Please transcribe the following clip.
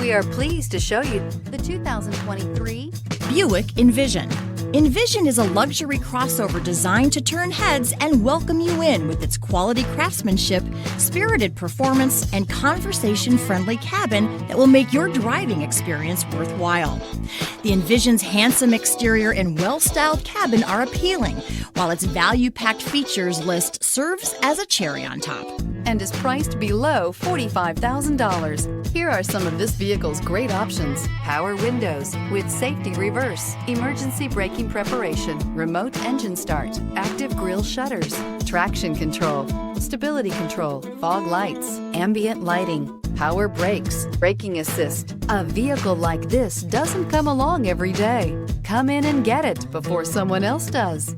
We are pleased to show you the 2023 Buick Envision. Envision is a luxury crossover designed to turn heads and welcome you in with its quality craftsmanship, spirited performance, and conversation-friendly cabin that will make your driving experience worthwhile. The Envision's handsome exterior and well-styled cabin are appealing, while its value-packed features list serves as a cherry on top. and is priced below $45,000. Here are some of this vehicle's great options: power windows with safety reverse, emergency braking preparation, remote engine start, active grille shutters, traction control, stability control, fog lights, ambient lighting, power brakes, braking assist. A vehicle like this doesn't come along every day. Come in and get it before someone else does.